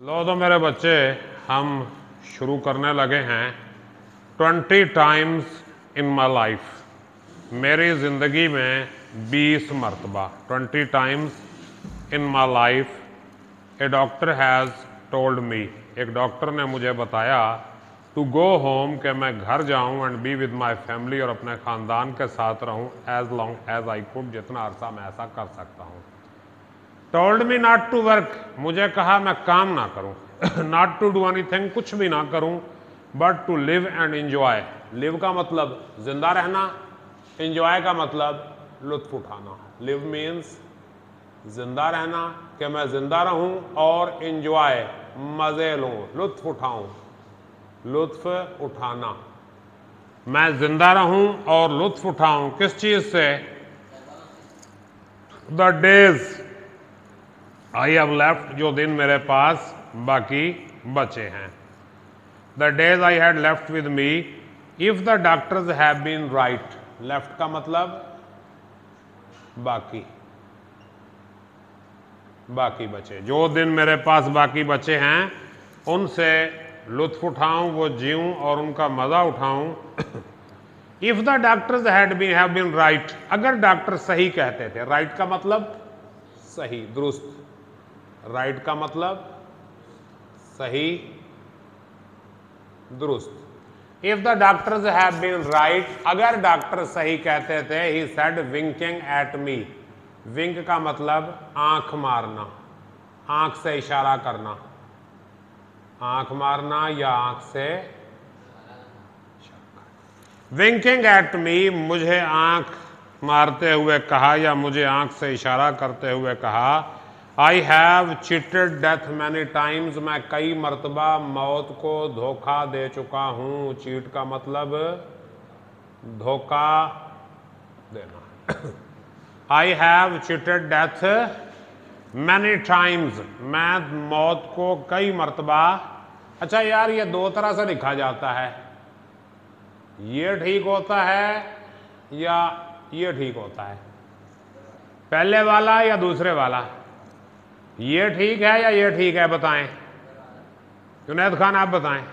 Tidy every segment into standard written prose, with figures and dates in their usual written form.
लो तो मेरे बच्चे, हम शुरू करने लगे हैं 20 टाइम्स इन माई लाइफ। मेरी ज़िंदगी में 20 मरतबा, 20 times in my life a doctor has told me. एक डॉक्टर ने मुझे बताया टू गो होम, कि मैं घर जाऊं and be with my family, और अपने ख़ानदान के साथ रहूं as long as I could, जितना अरसा मैं ऐसा कर सकता हूं। Told me not to work, मुझे कहा मैं काम ना करूं। नॉट टू डू एनीथिंग, कुछ भी ना करूं, but to live and enjoy. Live का मतलब जिंदा रहना, एंजॉय का मतलब लुत्फ उठाना। लिव मीन्स जिंदा रहना, कि मैं जिंदा रहूं, और एंजॉय मजे लूं, लुत्फ उठाऊं। लुत्फ उठाना, मैं जिंदा रहूं और लुत्फ उठाऊं किस चीज से? The days I have left, जो दिन मेरे पास बाकी बचे हैं। The days I had left with me, if the doctors have been right. Left का मतलब बाकी, बाकी बचे। जो दिन मेरे पास बाकी बचे हैं उनसे लुत्फ उठाऊं, वो जीऊं और उनका मजा उठाऊं। If the doctors have been right, अगर डॉक्टर सही कहते थे। राइट का मतलब सही, दुरुस्त। राइट का मतलब सही, दुरुस्त। If the doctors have been right, अगर डॉक्टर सही कहते थे। He said winking at me. Wink का मतलब आंख मारना, आंख से इशारा करना। आंख मारना या आंख से विंकिंग एट मी, मुझे आंख मारते हुए कहा या मुझे आंख से इशारा करते हुए कहा। आई have cheated death many times, मैं कई मरतबा मौत को धोखा दे चुका हूं। चीट का मतलब धोखा देना। आई have cheated death many times, मैं मौत को कई मरतबा। अच्छा यार, ये दो तरह से लिखा जाता है, ये ठीक होता है या ये ठीक होता है? पहले वाला या दूसरे वाला? ये ठीक है या ये ठीक है, बताएं। जुनैद खान आप बताएं।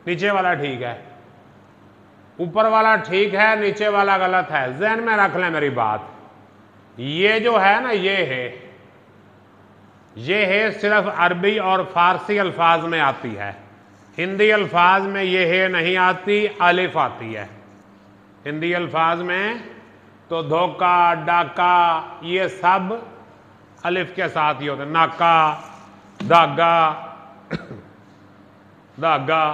नीचे वाला ठीक है, ऊपर वाला ठीक है, नीचे वाला गलत है। ज़हन में रख लें मेरी बात। ये जो है ना, ये है सिर्फ अरबी और फारसी अल्फाज में आती है। हिंदी अल्फाज में ये है नहीं आती, अलिफ आती है। हिंदी अल्फाज में तो धोखा, डाका, ये सब अलिफ के साथ ही होते हैं। नाका, धागा, धागा,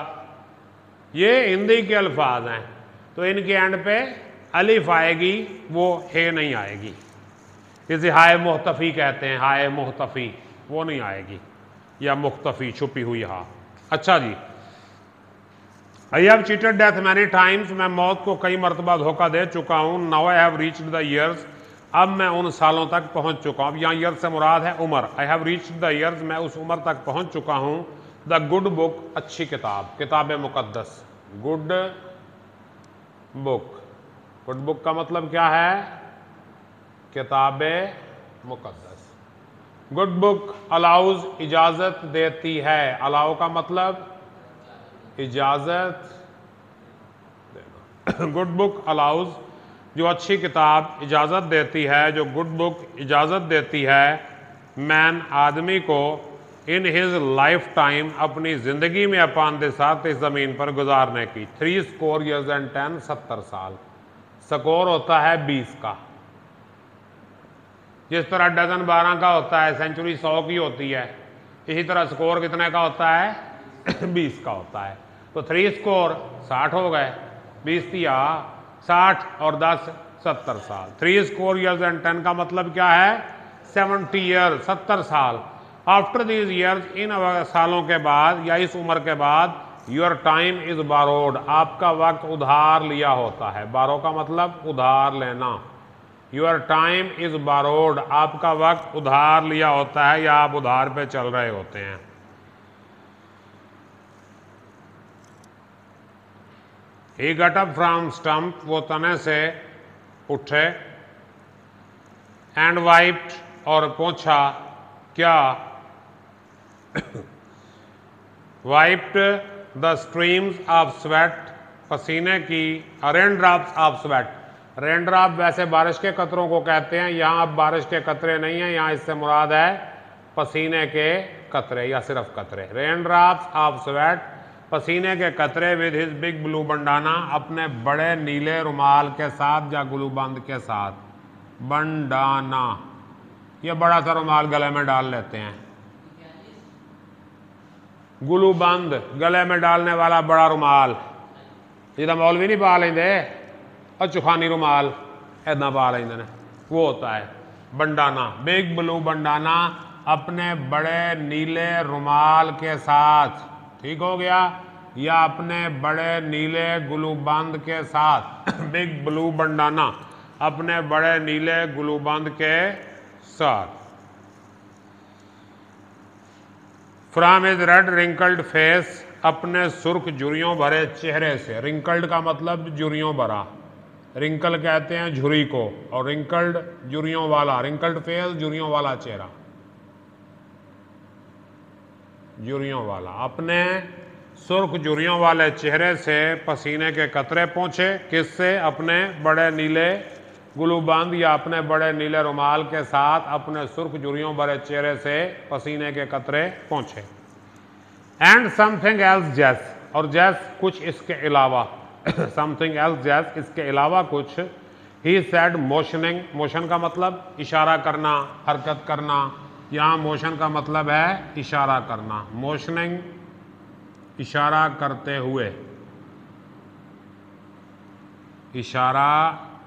ये हिंदी के अल्फाज हैं, तो इनके एंड पे अलिफ आएगी, वो है नहीं आएगी। इसे हाय मुख्तफी कहते हैं, हाय मुख्तफी, वो नहीं आएगी, या मुख्तफी छुपी हुई हा। अच्छा जी, I have cheated death many times, मैं मौत को कई मरतबा धोखा दे चुका हूं। Now I have reached the years, अब मैं उन सालों तक पहुंच चुका हूं। यहाँ ईयर से मुराद है उम्र। आई हैव रीच्ड द ईयर्स, मैं उस उम्र तक पहुंच चुका हूं। द गुड बुक, अच्छी किताब, किताब मुकद्दस। गुड बुक, गुड बुक का मतलब क्या है? किताब मुकद्दस। गुड बुक अलाउज, इजाजत देती है। अलाउ का मतलब इजाजत देना। गुड बुक अलाउज, जो अच्छी किताब इजाजत देती है, जो गुड बुक इजाजत देती है मैन, आदमी को, इन हिज लाइफ टाइम, अपनी जिंदगी में, अपान द साथ इस जमीन पर गुजारने की। 3 स्कोर ईयर्स एंड 10, 70 साल। स्कोर होता है 20 का। जिस तरह डजन 12 का होता है, सेंचुरी 100 की होती है, इसी तरह स्कोर कितने का होता है? 20 का होता है। तो 3 स्कोर 60 हो गए, 20 दिया 60 और 10 70 साल। 3 स्कोर ईयर्स एंड 10 का मतलब क्या है? 70 ईयर, 70 साल। आफ्टर दीज ईयर्स, इन सालों के बाद या इस उम्र के बाद, योर टाइम इज बारोड, आपका वक्त उधार लिया होता है। बारो का मतलब उधार लेना। योर टाइम इज बारोड, आपका वक्त उधार लिया होता है या आप उधार पे चल रहे होते हैं। He got up from stump, वो तने से उठे। and wiped, और पोंछा क्या? Wiped the streams of sweat, पसीने की, rain drops of sweat, rain drop वैसे बारिश के कतरों को कहते हैं, यहाँ अब बारिश के कतरे नहीं हैं, यहाँ इससे मुराद है पसीने के कतरे या सिर्फ कतरे। रेन ड्रॉप्स ऑफ स्वेट, पसीने के कतरे with his big blue bandana, अपने बड़े नीले रुमाल के साथ या गुलूबंद के साथ। बंडाना, ये बड़ा सा रुमाल गले में डाल लेते हैं। गुलूबंद, गले में डालने वाला बड़ा रुमाल, जिदा मौलवी नहीं पा लेंदे और चुखानी रुमाल ऐदा पा लेंदे ने, वो होता है बंडाना। बिग ब्लू बंडाना, अपने बड़े नीले रुमाल के साथ, ठीक हो गया, या अपने बड़े नीले गुलूबंद के साथ। बिग ब्लू बंडाना, अपने बड़े नीले गुलूबंद के साथ। From his red wrinkled face, अपने सुर्ख झुर्रियों भरे चेहरे से। रिंकल्ड का मतलब झुर्रियों भरा, रिंकल कहते हैं झुर्री को, और रिंकल्ड झुर्रियों वाला, रिंकल्ड फेस झुर्रियों वाला चेहरा, झुर्रियों वाला। अपने सुर्ख झुर्रियों वाले चेहरे से पसीने के कतरे पहुंचे, किससे? अपने बड़े नीले गुलूबंद या अपने बड़े नीले रुमाल के साथ अपने सुर्ख झुर्रियों भरे चेहरे से पसीने के कतरे पहुंचे। एंड समथिंग एल्स जैस, और जैस कुछ इसके अलावा, समथिंग एल्स जैस इसके अलावा कुछ। ही सेड मोशनिंग, मोशन का मतलब इशारा करना, हरकत करना, यहाँ मोशन का मतलब है इशारा करना। मोशनिंग, इशारा करते हुए, इशारा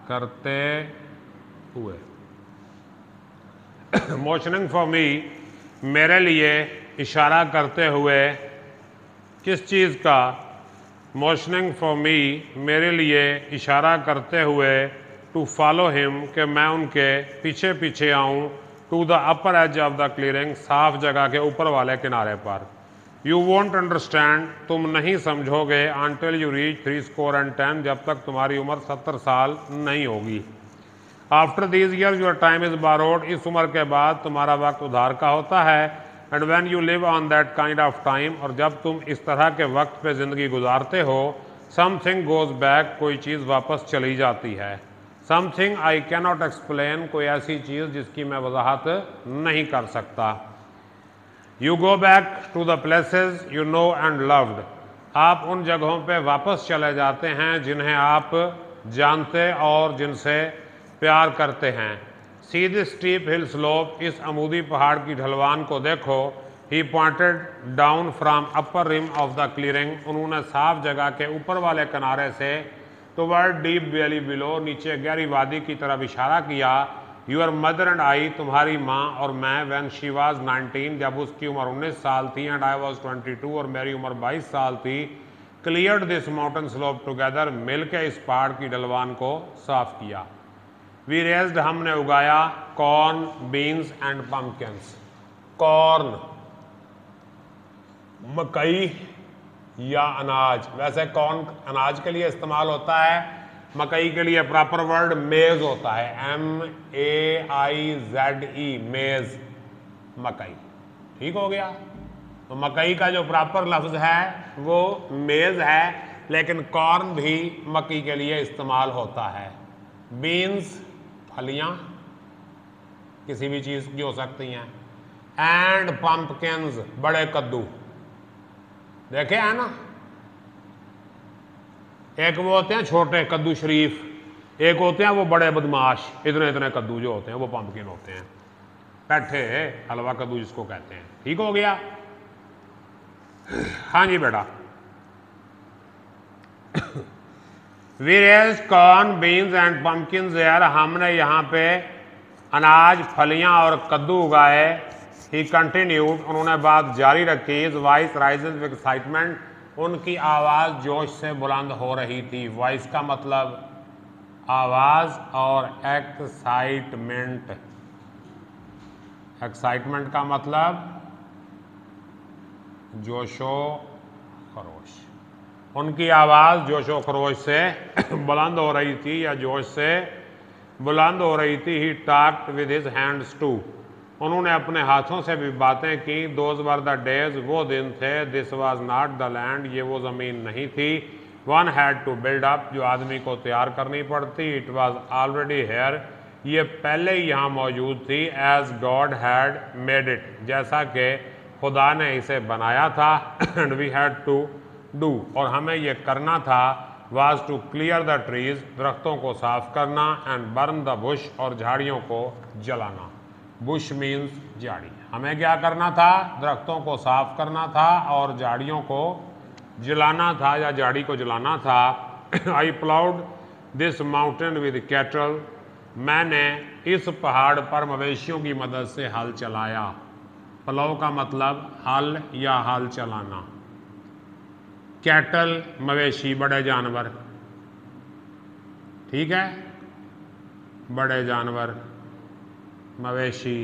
करते हुए। मोशनिंग फॉर मी, मेरे लिए इशारा करते हुए, किस चीज़ का? मोशनिंग फॉर मी, मेरे लिए इशारा करते हुए, टू फॉलो हिम, कि मैं उनके पीछे पीछे आऊँ, to the upper edge of the clearing, साफ जगह के ऊपर वाले किनारे पर। यू वॉन्ट अंडरस्टैंड, तुम नहीं समझोगे, अनटिल यू रीच 70 जब तक तुम्हारी उम्र 70 साल नहीं होगी। After these years your time is borrowed, इस उम्र के बाद तुम्हारा वक्त उधार का होता है। And when you live on that kind of time, और जब तुम इस तरह के वक्त पे ज़िंदगी गुजारते हो, समथिंग गोज बैक, कोई चीज़ वापस चली जाती है। समथिंग आई कैनॉट एक्सप्लेन, कोई ऐसी चीज़ जिसकी मैं वजाहत नहीं कर सकता। You go back to the places you know and loved, आप उन जगहों पे वापस चले जाते हैं जिन्हें आप जानते और जिनसे प्यार करते हैं। See this steep hill slope, इस अमूदी पहाड़ की ढलवान को देखो। He pointed down from upper rim of the clearing, उन्होंने साफ जगह के ऊपर वाले किनारे से टुवर्ड डीप वैली बिलो, नीचे गहरी वादी की तरफ इशारा किया। यूर मदर एंड आई, तुम्हारी माँ और मैं, व्हेन शी वाज 19, जब उसकी उम्र 19 साल थी, एंड आई वाज 22, और मेरी उम्र 22 साल थी, cleared this mountain slope together, मिलकर इस पहाड़ की ढलवान को साफ किया। वी रेज्ड, हमने उगाया, corn, beans and pumpkins. Corn, मकई या अनाज, वैसे कॉर्न अनाज के लिए इस्तेमाल होता है, मकई के लिए प्रॉपर वर्ड मेज होता है, MAIZE, मेज, मकई, ठीक हो गया। तो मकई का जो प्रॉपर लफ्ज है वो मेज है, लेकिन कॉर्न भी मकई के लिए इस्तेमाल होता है। बीन्स, फलियां किसी भी चीज की हो सकती हैं। एंड पंपकिन्स, बड़े कद्दू, देखे है ना, एक वो होते हैं छोटे कद्दू शरीफ, एक होते हैं वो बड़े बदमाश, इतने इतने कद्दू जो होते हैं वो पंपकिन होते हैं, पैठे हलवा कद्दू जिसको कहते हैं, ठीक हो गया। हाँ जी बेटा। We raised corn, beans and pumpkins there, हमने यहाँ पे अनाज, फलियां और कद्दू उगाए। ही कंटिन्यूड, उन्होंने बात जारी रखी। His voice rises with excitement, उनकी आवाज़ जोश से बुलंद हो रही थी। वॉइस का मतलब आवाज़ और एक्साइटमेंट, एक्साइटमेंट का मतलब जोशो खरोश। उनकी आवाज़ जोशो खरोश से बुलंद हो रही थी या जोश से बुलंद हो रही थी। He talked with his hands too, उन्होंने अपने हाथों से भी बातें की। दोज वर द डेज, वो दिन थे। This was not the land, ये वो ज़मीन नहीं थी। One had to build up, जो आदमी को तैयार करनी पड़ती। इट वॉज ऑलरेडी हेयर, ये पहले ही यहाँ मौजूद थी। As God had made it, जैसा कि खुदा ने इसे बनाया था। And we had to do, और हमें ये करना था। Was to clear the trees, दरख्तों को साफ करना। एंड बर्न द बुश, और झाड़ियों को जलाना। बुश मीन्स झाड़ी। हमें क्या करना था? दरख्तों को साफ करना था और झाड़ियों को जलाना था, या झाड़ी को जलाना था। I ploughed this mountain with cattle, मैंने इस पहाड़ पर मवेशियों की मदद से हल चलाया। प्लाउ का मतलब हल या हल चलाना। कैटल मवेशी, बड़े जानवर, ठीक है, बड़े जानवर, मवेशी,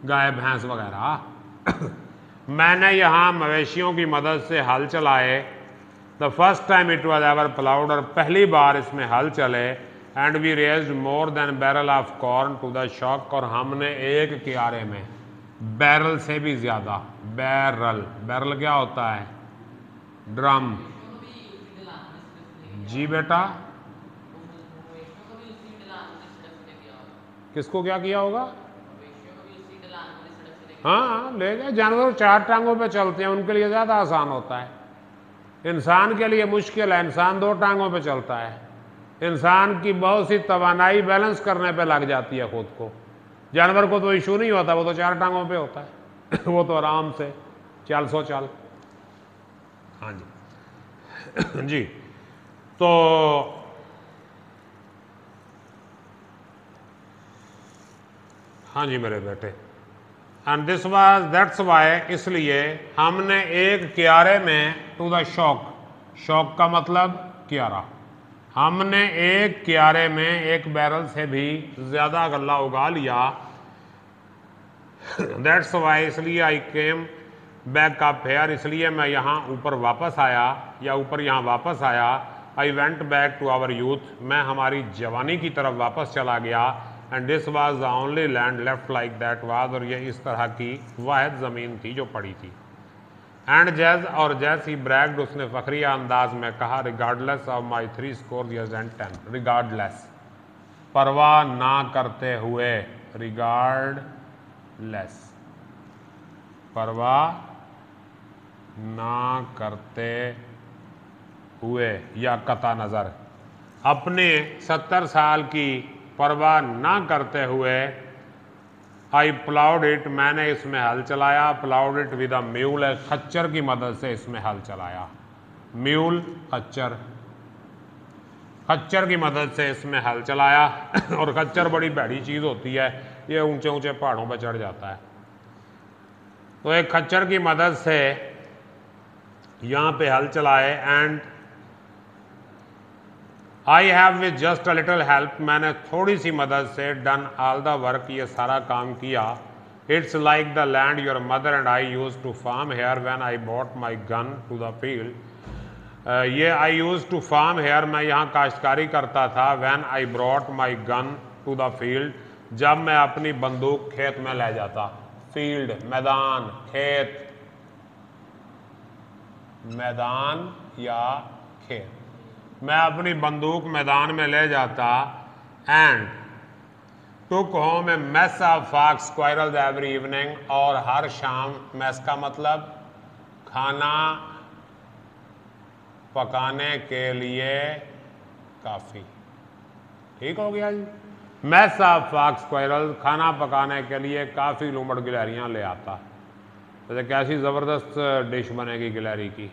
गाय भैंस वगैरह। मैंने यहाँ मवेशियों की मदद से हल चलाए। The first time it was ever ploughed, और पहली बार इसमें हल चले। And we raised more than barrel of corn to the shock, और हमने एक क्यारे में बैरल से भी ज्यादा, बैरल, बैरल क्या होता है? ड्रम। जी बेटा, किसको क्या किया होगा? हाँ, ले गए। जानवर 4 टांगों पे चलते हैं, उनके लिए ज़्यादा आसान होता है। इंसान के लिए मुश्किल है, इंसान 2 टांगों पे चलता है। इंसान की बहुत सी तवानाई बैलेंस करने पे लग जाती है खुद को। जानवर को तो इशू नहीं होता, वो तो 4 टांगों पे होता है। वो तो आराम से चल सो चल। हाँ जी। जी, तो हाँ जी मेरे बेटे। And this was, that's why, इसलिए हमने एक क्यारे में, टू द शॉक, शॉक का मतलब क्यारा, हमने एक क्यारे में एक बैरल से भी ज्यादा गल्ला उगा लिया। दैट्स वाई, इसलिए आई केम बैक अप हेयर, इसलिए मैं यहाँ ऊपर वापस आया, या ऊपर यहाँ वापस आया। I went back to our youth, मैं हमारी जवानी की तरफ वापस चला गया। And this was the only land left like that was, और ये इस तरह की वाहिद ज़मीन थी जो पड़ी थी। एंड जैज, और जैस ही ब्रैग्ड, उसने फखरिया अंदाज में कहा, regardless of my 3 years and 10, regardless, परवाह ना करते हुए, रिगार्डलेस, परवाह ना करते हुए या कता नज़र, अपने 70 साल की परवाह ना करते हुए। आई प्लाउड इट, मैंने इसमें हल चलाया। Ploughed it with a mule, खच्चर की मदद से इसमें हल चलाया। म्यूल, खच्चर, खच्चर की मदद से इसमें हल चलाया। और खच्चर बड़ी भैड़ी चीज़ होती है, ये ऊंचे ऊंचे पहाड़ों पर चढ़ जाता है। तो एक खच्चर की मदद से यहाँ पे हल चलाए। And I have with just a little help, मैंने थोड़ी सी मदद से, डन ऑल द वर्क, ये सारा काम किया। It's like the land your mother and I use to farm here when I bought my gun to the field. ये I use to farm here, मैं यहाँ काश्तकारी करता था। When I brought my gun to the field, जब मैं अपनी बंदूक खेत में ले जाता। फील्ड, मैदान, खेत, मैदान या खेत, मैं अपनी बंदूक मैदान में ले जाता। And took home a mess of fox squirrels every evening, और हर शाम, मैस का मतलब खाना पकाने के लिए काफ़ी, ठीक हो गया जी। मैस ऑफ फॉक्स स्क्वायरल्स, खाना पकाने के लिए काफ़ी लूमड़ गिलहरियाँ ले आता। जैसे कैसी ज़बरदस्त डिश बनेगी गिलहरी की,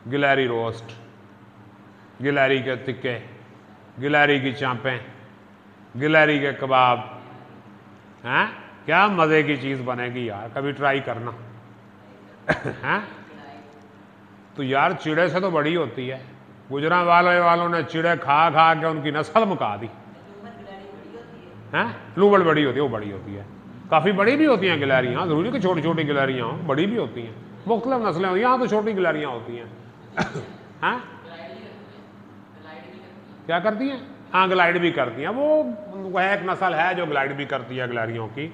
गिलहरी रोस्ट, गिलहरी के टिक्के, गिलहरी की चांपें, गिलहरी के कबाब, हैं? क्या मज़े की चीज़ बनेगी यार, कभी ट्राई करना। हैं? तो यार चिड़े से तो बड़ी होती है। गुजरांवाले वालों ने चिड़े खा खा के उनकी नस्ल मुका दी। हैं? लूमड़ बड़ी होती है, वो बड़ी होती है, काफ़ी बड़ी भी होती हैं गिलहरियाँ, ज़रूरी कि छोटी छोटी गिलहरियाँ हों, बड़ी भी होती हैं, मुख्तलिफ नस्लें होती हैं। यहाँ तो छोटी गिलहरियाँ होती हैं। हैं? क्या करती हैं? हाँ, ग्लाइड भी करती हैं। वो एक नस्ल है जो ग्लाइड भी करती है गिलहरियों की।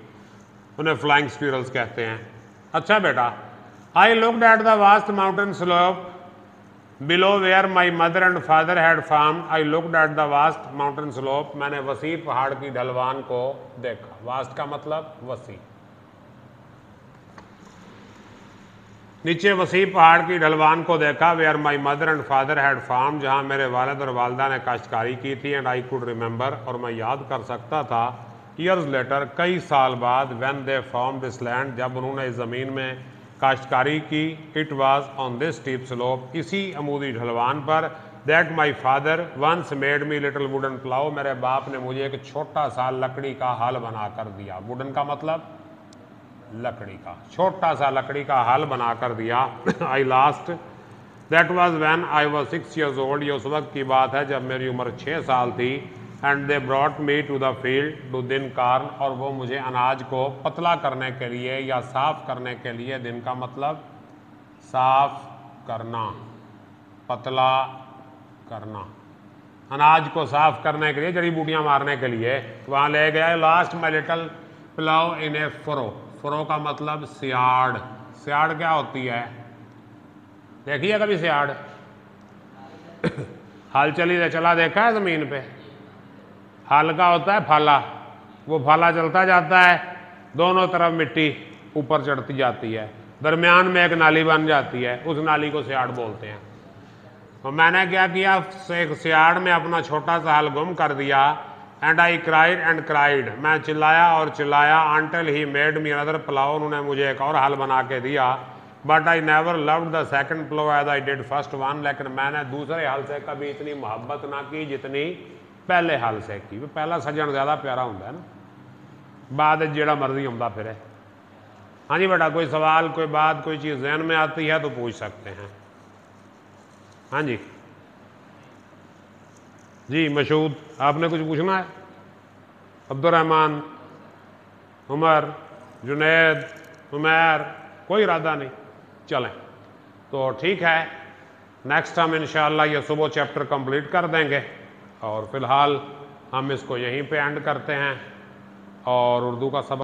उन्हें फ्लाइंग स्क्विरल्स कहते हैं। अच्छा बेटा, I looked at the vast mountain slope below where my mother and father had farm. I looked at the vast mountain slope, मैंने वसी पहाड़ की ढलवान को देखा। वास्ट का मतलब वसी, नीचे वसी पहाड़ की ढलवान को देखा। Where my mother and father had farm, जहाँ मेरे वालिद और वालदा ने काश्तकारी की थी। एंड आई कुड रिमेंबर, और मैं याद कर सकता था, ईयर्स लेटर, कई साल बाद, when they form this land, जब उन्होंने इस ज़मीन में काश्तकारी की। It was on this steep slope, इसी अमूदी ढलवान पर, that my father once made me little wooden plough, मेरे बाप ने मुझे एक छोटा सा लकड़ी का हल बना कर दिया। वुडन का मतलब लकड़ी का, छोटा सा लकड़ी का हल बना कर दिया। I last, that was when I was 6 years old, ये उस वक्त की बात है जब मेरी उम्र 6 साल थी। And they brought me to the field to thin corn, और वो मुझे अनाज को पतला करने के लिए या साफ करने के लिए, दिन का मतलब साफ करना, पतला करना, अनाज को साफ करने के लिए, जड़ी बूटियां मारने के लिए वहाँ ले गया। लास्ट माई लिटल प्लाउ इन ए फरो, फरो का मतलब सियाड़। सियाड़ क्या होती है, देखिए कभी सियाड़? हल चला देखा है ज़मीन पे? हल का होता है फाला, वो फाला चलता जाता है, दोनों तरफ मिट्टी ऊपर चढ़ती जाती है, दरमियान में एक नाली बन जाती है, उस नाली को सियाड़ बोलते हैं। तो मैंने क्या किया, एक सियाड़ में अपना छोटा सा हल गुम कर दिया। And I cried and cried, मैं चिल्लाया और चिल्लाया। Until he made me another plough, उन्होंने मुझे एक और हल बना के दिया। But I never loved the second plough as I did first one, लेकिन मैंने दूसरे हल से कभी इतनी मोहब्बत ना की जितनी पहले हल से की। वो पहला सजन ज़्यादा प्यारा होता है ना, बाद जेड़ा मर्जी होता फिर। हाँ जी बेटा, कोई सवाल, कोई बात, कोई चीज़ जहन में आती है तो पूछ सकते हैं। हाँ जी जी मशहूद, आपने कुछ पूछना है? अब्दुर्रहमान, उमर, जुनैद, उमैर, कोई इरादा नहीं, चलें तो ठीक है। नेक्स्ट हम इंशाअल्लाह ये सुबह चैप्टर कंप्लीट कर देंगे, और फिलहाल हम इसको यहीं पे एंड करते हैं और उर्दू का सबक